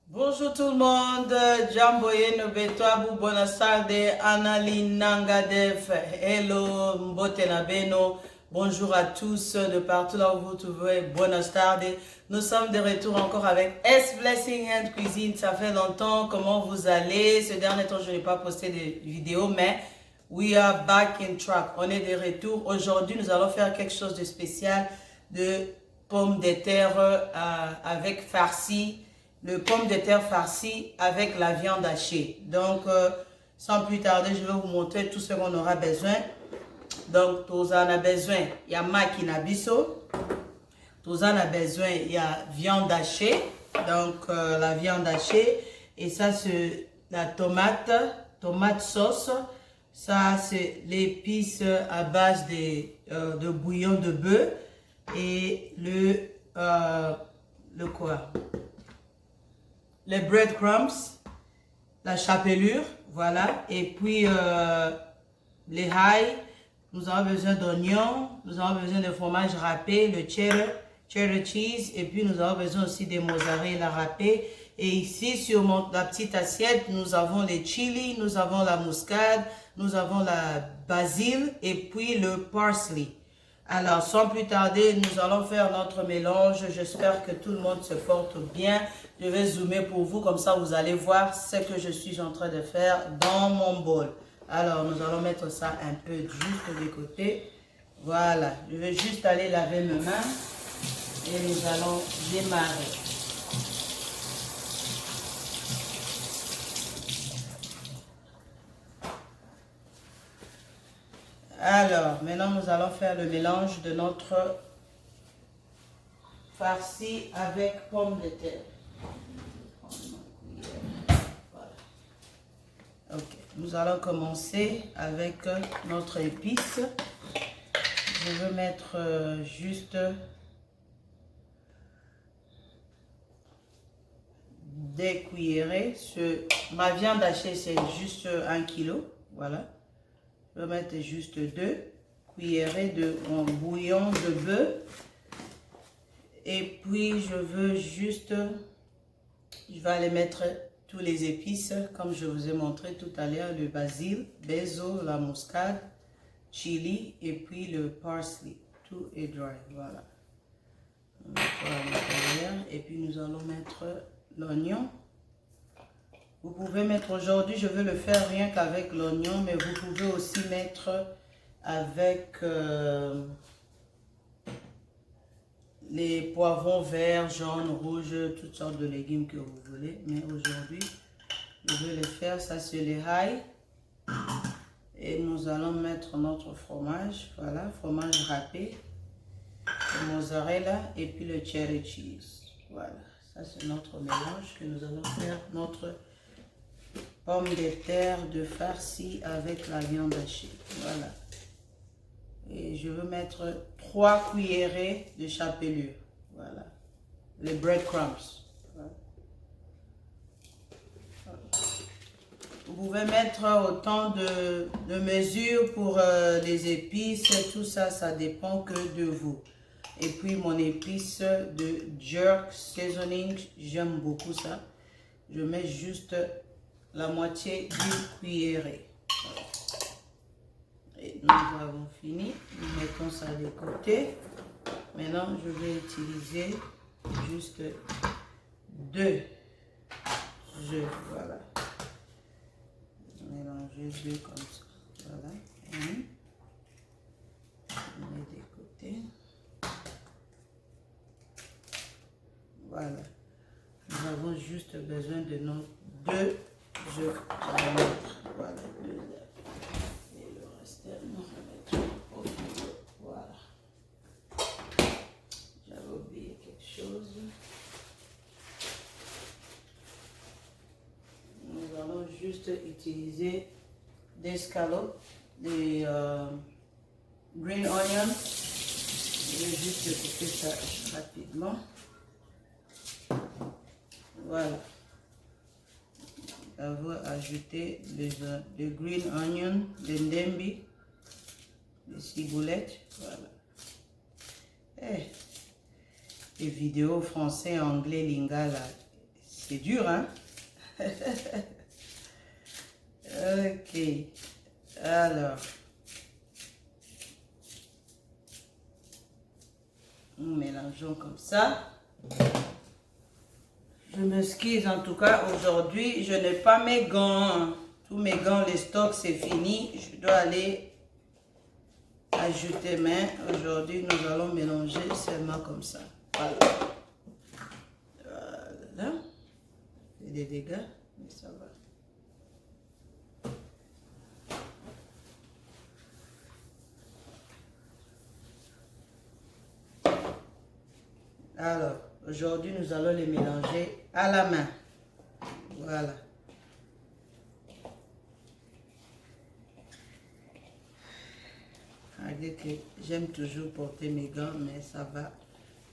Bonjour tout le monde, Jamboye Nobetwabu, buenas tardes, Annalyn Nangadef, hello, Mbote Nabeno, bonjour à tous de partout là où vous vous trouvez, buenas tardes. Nous sommes de retour encore avec S Blessing and Cuisine, ça fait longtemps, comment vous allez? Ce dernier temps je n'ai pas posté de vidéo, mais we are back in track, on est de retour. Aujourd'hui nous allons faire quelque chose de spécial, de pommes de terre avec farci. Le pomme de terre farci avec la viande hachée. Donc, sans plus tarder, je vais vous montrer tout ce qu'on aura besoin. Donc, tous en a besoin, il y a makina biso. Tous en a besoin, il y a viande hachée. Donc, la viande hachée. Et ça, c'est la tomate sauce. Ça, c'est l'épice à base de bouillon de bœuf. Et le quoi? Les breadcrumbs, la chapelure, voilà, et puis les hailles, nous avons besoin d'oignons, nous avons besoin de fromage râpé, le cheddar cheese, et puis nous avons besoin aussi des mozzarella râpés. Et ici, sur la petite assiette, nous avons les chili, nous avons la muscade, nous avons la basil, et puis le parsley. Alors, sans plus tarder, nous allons faire notre mélange. J'espère que tout le monde se porte bien. Je vais zoomer pour vous, comme ça vous allez voir ce que je suis en train de faire dans mon bol. Alors, nous allons mettre ça un peu juste de côté. Voilà, je vais juste aller laver mes mains et nous allons démarrer. Alors, maintenant nous allons faire le mélange de notre farci avec pommes de terre. Voilà. Ok, nous allons commencer avec notre épice. Je veux mettre juste des cuillerées. Ma viande hachée, c'est juste 1 kg. Voilà. Je vais mettre juste 2 cuillerées de mon bouillon de bœuf. Et puis, je vais aller mettre tous les épices, comme je vous ai montré tout à l'heure, le basil, basil, la muscade, chili, et puis le parsley. Tout est dry, voilà. On va mettre à l'intérieur, et puis nous allons mettre l'oignon. Vous pouvez mettre aujourd'hui, je vais le faire rien qu'avec l'oignon, mais vous pouvez aussi mettre avec les poivrons verts, jaunes, rouges, toutes sortes de légumes que vous voulez. Mais aujourd'hui, je vais le faire, ça c'est les hailles. Et nous allons mettre notre fromage, voilà, fromage râpé, le mozzarella et puis le cheddar cheese. Voilà, ça c'est notre mélange que nous allons faire, notre pommes de terre de farci avec la viande hachée. Voilà. Et je veux mettre 3 cuillerées de chapelure. Voilà. Les breadcrumbs. Voilà. Vous pouvez mettre autant de mesures pour les épices. Tout ça, ça dépend que de vous. Et puis mon épice de jerk seasoning, j'aime beaucoup ça. Je mets juste la moitié d'une cuillerée. Voilà. Et nous avons fini. Nous mettons ça de côté. Maintenant, je vais utiliser juste 2 œufs. Voilà. Mélanger 2 comme ça. Voilà. On met de côté. Voilà. Nous avons juste besoin de nos 2 œufs. Voilà, 2 œufs. Et le reste, on va mettre au milieu. Voilà. J'avais oublié quelque chose. Nous allons juste utiliser des scallops, des green onions. Je vais juste couper ça rapidement. Voilà. On va ajouter les green onions, les ndembi, les ciboulettes. Voilà. Et les vidéos français, anglais, lingala, C'est dur, hein? Ok. Alors. Nous mélangeons comme ça. Je m'excuse en tout cas, aujourd'hui, je n'ai pas mes gants. Tous mes gants, les stocks, c'est fini. Je dois aller ajouter main. Aujourd'hui, nous allons mélanger seulement comme ça. Voilà. Voilà. Il y a des dégâts, mais ça va. Alors, aujourd'hui, nous allons les mélanger à la main. Voilà. Regardez que j'aime toujours porter mes gants, mais ça va.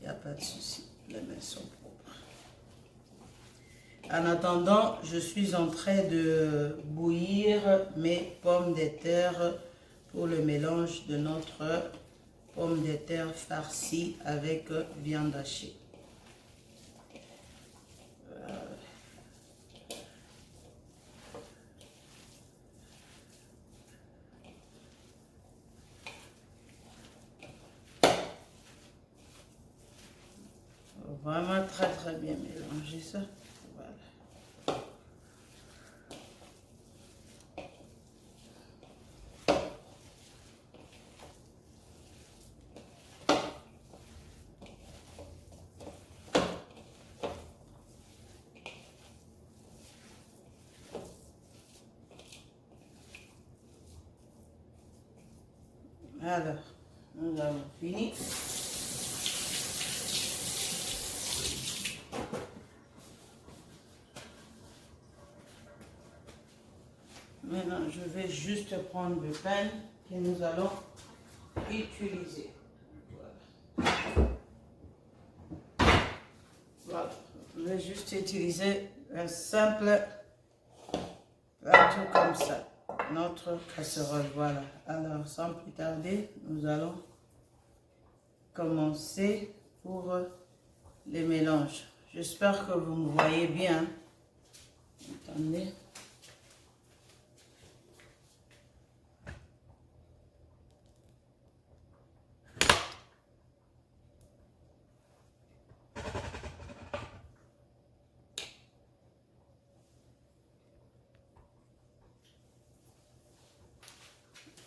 Il n'y a pas de souci. Les mains sont propres. En attendant, je suis en train de bouillir mes pommes de terre pour le mélange de notre pommes de terre farcies avec viande hachée. Vraiment très bien mélanger ça. Voilà. Alors, nous avons fini. Maintenant, je vais juste prendre le pain que nous allons utiliser. Voilà. Je vais juste utiliser un simple plateau comme ça. Notre casserole, voilà. Alors, sans plus tarder, nous allons commencer pour les mélanges. J'espère que vous me voyez bien. Attendez.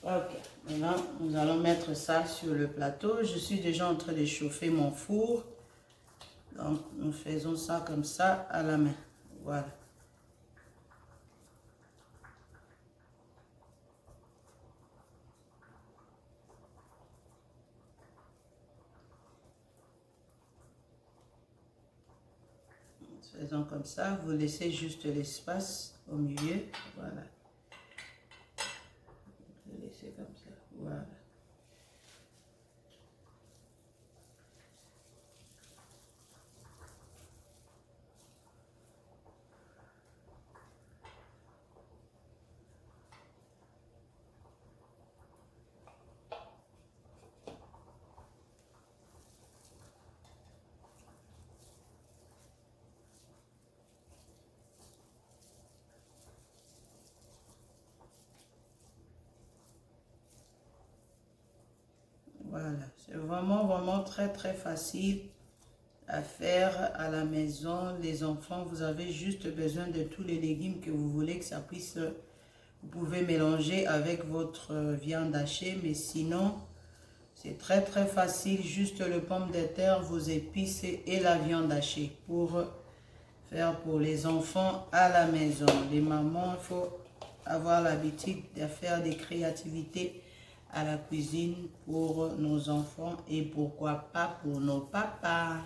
Ok, maintenant nous allons mettre ça sur le plateau. Je suis déjà en train de chauffer mon four. Donc nous faisons ça comme ça à la main. Voilà. Faisons comme ça. Vous laissez juste l'espace au milieu. Voilà. Vous laissez comme ça. Voilà. Voilà, c'est vraiment très facile à faire à la maison. Les enfants, vous avez juste besoin de tous les légumes que vous voulez que ça puisse. Vous pouvez mélanger avec votre viande hachée, mais sinon, c'est très facile. Juste le pomme de terre, vos épices et la viande hachée pour faire pour les enfants à la maison. Les mamans, il faut avoir l'habitude de faire des créativités à la cuisine pour nos enfants et pourquoi pas pour nos papas.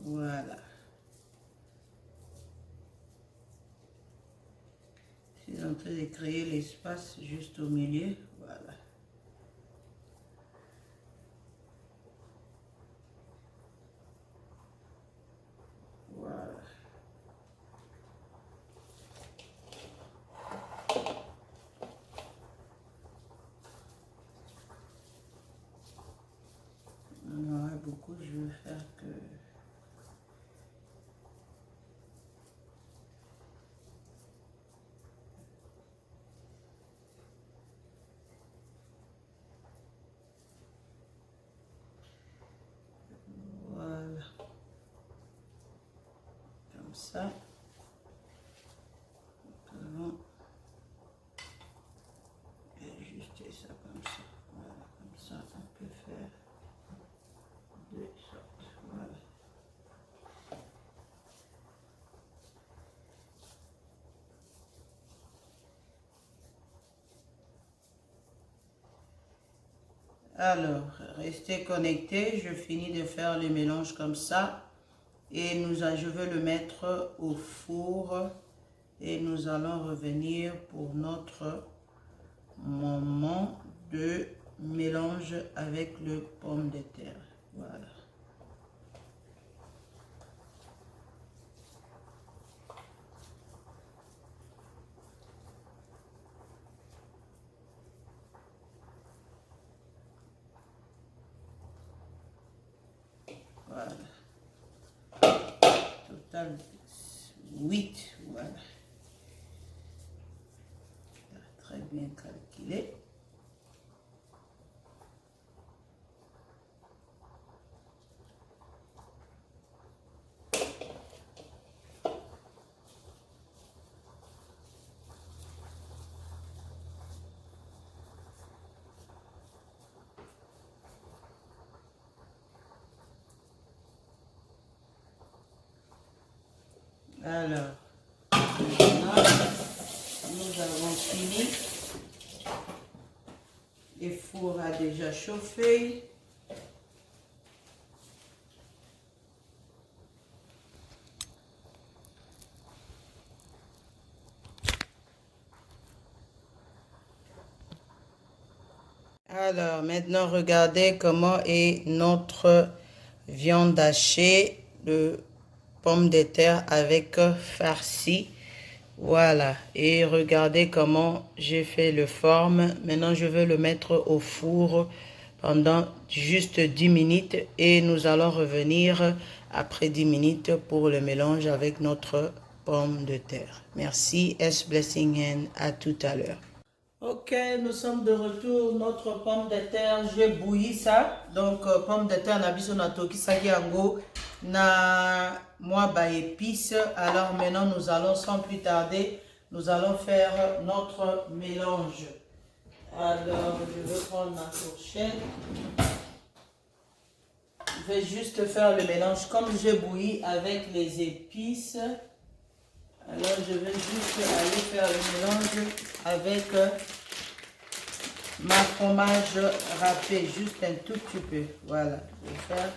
Voilà. Je suis en train de créer l'espace juste au milieu. Voilà. Voilà. On en aura beaucoup, je vais faire que comme ça. Nous allons ajuster ça comme ça. Voilà, comme ça, on peut faire de sorte. Voilà. Alors, restez connectés. Je finis de faire le mélange comme ça. Et je vais le mettre au four. Et nous allons revenir pour notre moment de mélange avec le pomme de terre. Voilà. Voilà. Total 8. Voilà. Très bien calculé. Alors, maintenant, nous avons fini. Le four a déjà chauffé. Alors, maintenant, regardez comment est notre viande hachée de pommes de terre avec farci. Voilà. Et regardez comment j'ai fait le forme. Maintenant, je vais le mettre au four pendant juste 10 minutes. Et nous allons revenir après 10 minutes pour le mélange avec notre pomme de terre. Merci. S Blessing and à tout à l'heure. Ok, nous sommes de retour. Notre pomme de terre, j'ai bouilli ça. Donc, pomme de terre, na biso na toki saki yango na moi ba épices. Alors maintenant, nous allons sans plus tarder, nous allons faire notre mélange. Alors, je vais prendre ma fourchette. Je vais juste faire le mélange comme j'ai bouilli avec les épices. Alors, je vais juste aller faire le mélange avec ma fromage râpé, juste un tout petit peu. Voilà, je vais faire.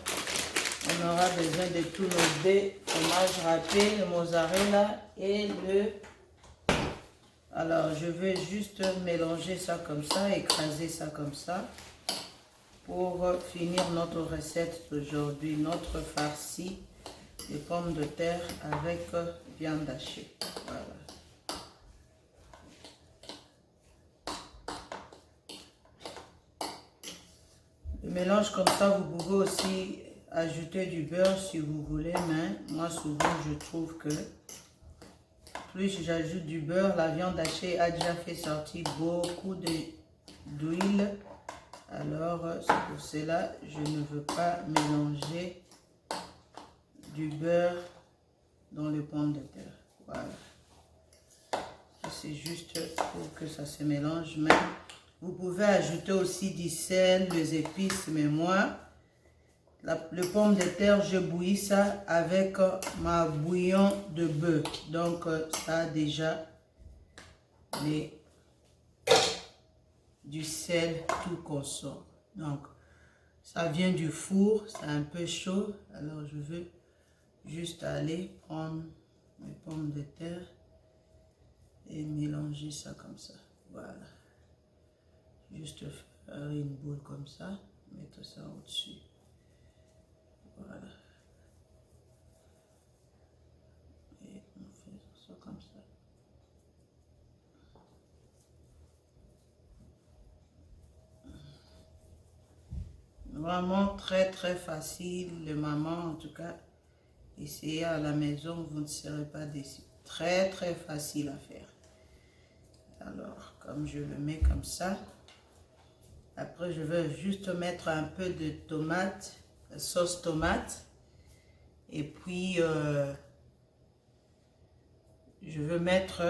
On aura besoin de tous nos deux fromages râpés, le mozzarella et le... Alors, je vais juste mélanger ça comme ça, écraser ça comme ça, pour finir notre recette d'aujourd'hui, notre farci de pommes de terre avec viande hachée. Voilà. Le mélange comme ça, vous pouvez aussi ajouter du beurre si vous voulez, mais moi souvent je trouve que plus j'ajoute du beurre, la viande hachée a déjà fait sortir beaucoup d'huile. Alors c'est pour cela que je ne veux pas mélanger du beurre dans les pommes de terre. Voilà. C'est juste pour que ça se mélange. Mais vous pouvez ajouter aussi du sel, des épices. Mais moi, le pomme de terre, je bouillis ça avec ma bouillon de bœuf. Donc, ça a déjà du sel tout consomme. Donc, ça vient du four, c'est un peu chaud. Alors, je veux juste aller prendre mes pommes de terre et mélanger ça comme ça. Voilà. Juste faire une boule comme ça, mettre ça au-dessus. Voilà. Et on fait ça comme ça. Vraiment très très facile. Les mamans, en tout cas, essayez à la maison, vous ne serez pas déçus. Très très facile à faire. Alors, comme je le mets comme ça, après je vais juste mettre un peu de tomate, sauce tomate, et puis je veux mettre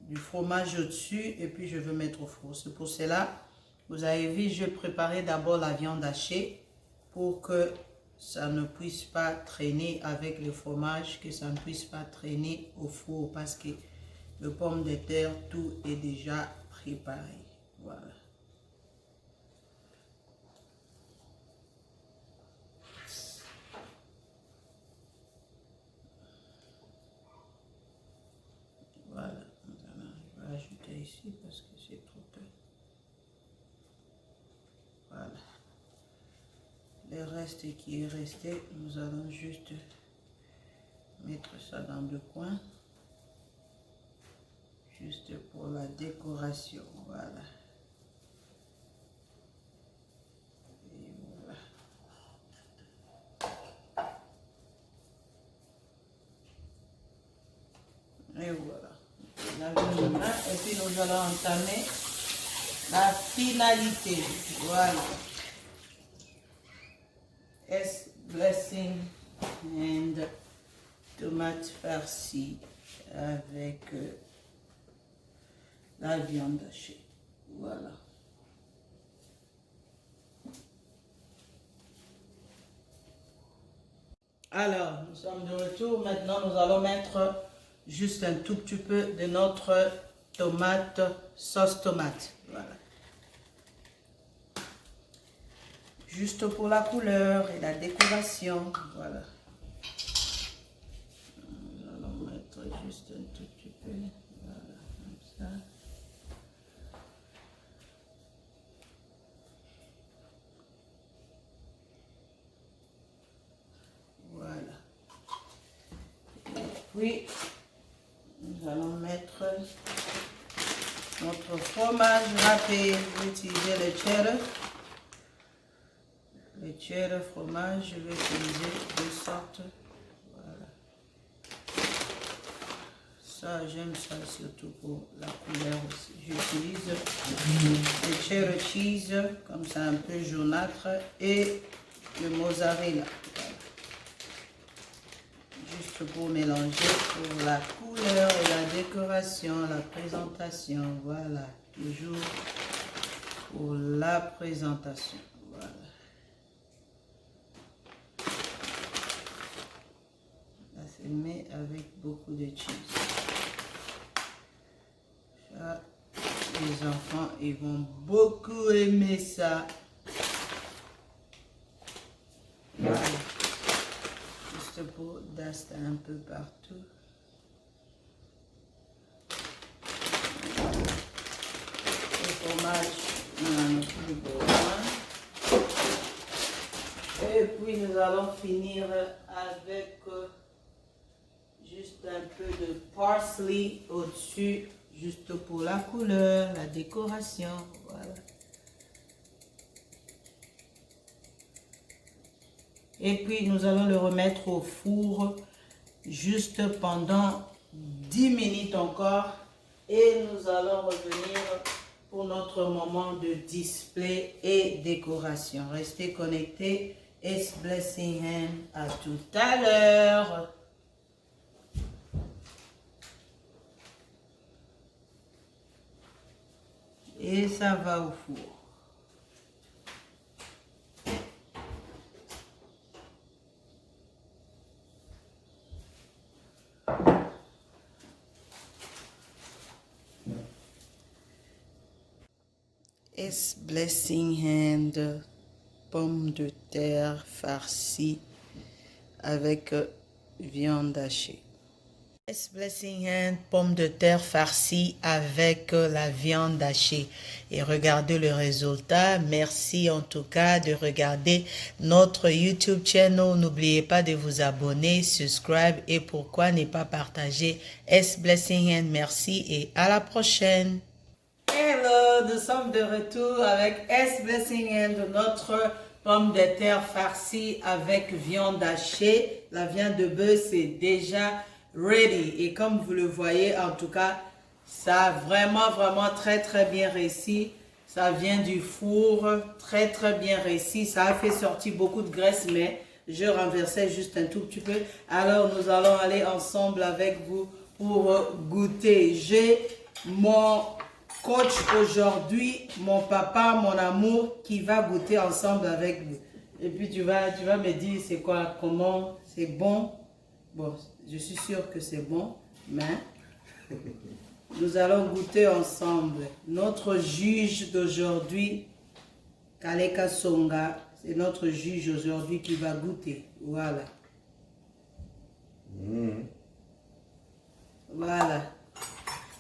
du fromage au-dessus et puis je veux mettre au four. C'est pour cela, vous avez vu, je préparais d'abord la viande hachée pour que ça ne puisse pas traîner avec le fromage, que ça ne puisse pas traîner au four parce que le pomme de terre, tout est déjà préparé. Voilà. Voilà. Je vais ajouter ici parce que c'est trop peu. Voilà. Le reste qui est resté, nous allons juste mettre ça dans le coin. Juste pour la décoration. Voilà. Et voilà. Et voilà. Lavons nos mains et puis nous allons entamer la finalité. Voilà. S blessing and tomate farcie avec la viande hachée. Voilà. Alors, nous sommes de retour. Maintenant, nous allons mettre juste un tout petit peu de notre tomate, sauce tomate. Voilà. Juste pour la couleur et la décoration. Voilà. Nous allons mettre juste un tout petit peu. Voilà, comme ça. Voilà. Et puis, nous allons mettre notre fromage râpé. Je vais utiliser le cheddar. Le cheddar fromage, je vais utiliser deux sortes. Voilà. Ça, j'aime ça surtout pour la couleur aussi. J'utilise le cheddar cheese, comme ça un peu jaunâtre, et le mozzarella. Voilà. Juste pour mélanger pour la couleur et la décoration, la présentation. Voilà, toujours pour la présentation. Voilà. Là, c'est mis avec beaucoup de cheese. Ça, les enfants, ils vont beaucoup aimer ça. Voilà. Juste pour dust un peu partout. Le fromage, on en a plus besoin. Et puis nous allons finir avec juste un peu de parsley au-dessus, juste pour la couleur, la décoration. Voilà. Et puis nous allons le remettre au four juste pendant 10 minutes encore. Et nous allons revenir pour notre moment de display et décoration. Restez connectés. It's Blessing Hand. À tout à l'heure. Et ça va au four. It's Blessing Hand, pommes de terre farcies avec viande hachée. It's Blessing Hand, pommes de terre farcies avec la viande hachée. Et regardez le résultat. Merci en tout cas de regarder notre YouTube channel. N'oubliez pas de vous abonner, subscribe et pourquoi ne pas partager. It's Blessing Hand, merci et à la prochaine. Hello, nous sommes de retour avec S Blessing and notre pomme de terre farcie avec viande hachée. La viande de bœuf, c'est déjà ready. Et comme vous le voyez, en tout cas, ça a vraiment très bien réussi. Ça vient du four, très bien réussi. Ça a fait sortir beaucoup de graisse, mais Je renversais juste un tout petit peu. Alors, nous allons aller ensemble avec vous pour goûter. J'ai mon coach aujourd'hui, mon papa, mon amour, qui va goûter ensemble avec vous. Et puis, tu vas me dire c'est quoi, comment, c'est bon. Bon, je suis sûre que c'est bon, mais nous allons goûter ensemble. Notre juge d'aujourd'hui, Kaleka Songa, c'est notre juge aujourd'hui qui va goûter. Voilà. Voilà.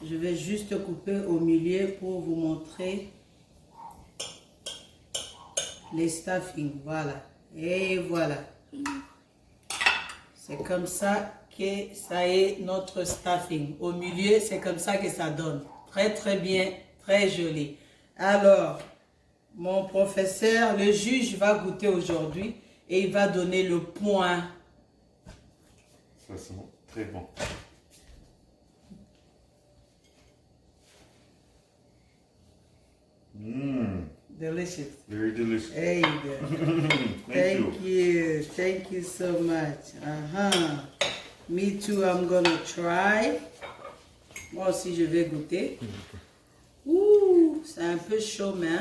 Je vais juste couper au milieu pour vous montrer les stuffings. Voilà. Et voilà. C'est comme ça que ça est notre stuffing. Au milieu, c'est comme ça que ça donne. Très, très bien. Très joli. Alors, mon professeur, le juge va goûter aujourd'hui et il va donner le point. Ça sent très bon. Delicious. Very delicious. There you go. Thank you. Thank you so much. Me too, I'm gonna try. Moi aussi, je vais goûter. Ouh, c'est un peu chaud, mais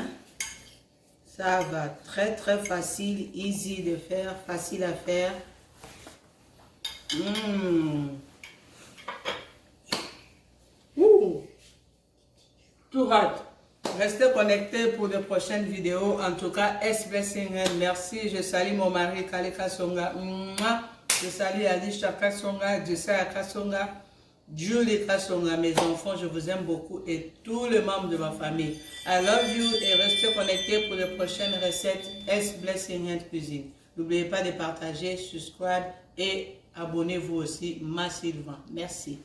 ça va. Très, très facile, easy de faire, facile à faire. Ouh, tout hot. Restez connectés pour de prochaines vidéos. En tout cas, S Blessing Hand, merci. Je salue mon mari, Kaleka Songa. Je salue Alicia Kasonga, Jessica Kasonga, Julie Kasonga, mes enfants, je vous aime beaucoup et tous les membres de ma famille. I love you et restez connectés pour de prochaines recettes S Blessing Hand Cuisine. N'oubliez pas de partager, subscribe et abonnez-vous aussi massivement. Merci.